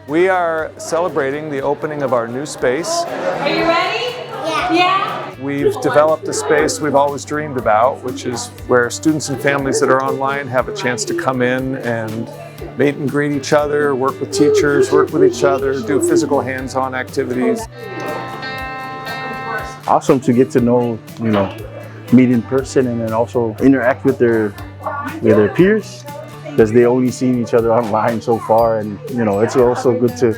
We are celebrating the opening of our new space. Are you ready? Yeah. We've developed a space we've always dreamed about, which is where students and families that are online have a chance to come in and meet and greet each other, work with teachers, work with each other, do physical hands-on activities. Awesome to get to know, meet in person and then also interact with their peers, because they only seen each other online so far, and it's also good to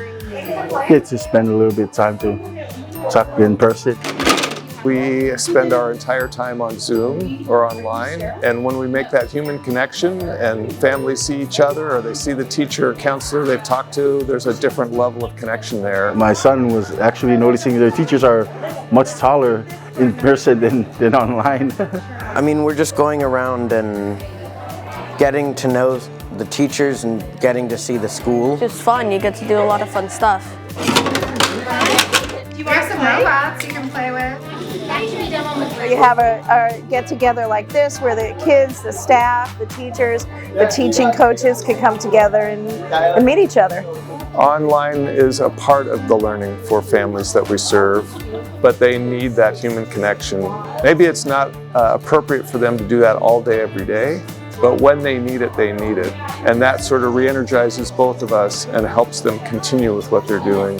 get to spend a little bit of time to talk in person. We spend our entire time on Zoom or online, and when we make that human connection and families see each other or they see the teacher or counselor they've talked to, there's a different level of connection there. My son was actually noticing their teachers are much taller in person than online. I mean, we're just going around and getting to know the teachers and getting to see the school. It's fun. You get to do a lot of fun stuff. You want some robots you can play with? You have a get-together like this where the kids, the staff, the teachers, the teaching coaches can come together and meet each other. Online is a part of the learning for families that we serve, but they need that human connection. Maybe it's not appropriate for them to do that all day, every day, but when they need it, they need it. And that sort of re-energizes both of us and helps them continue with what they're doing.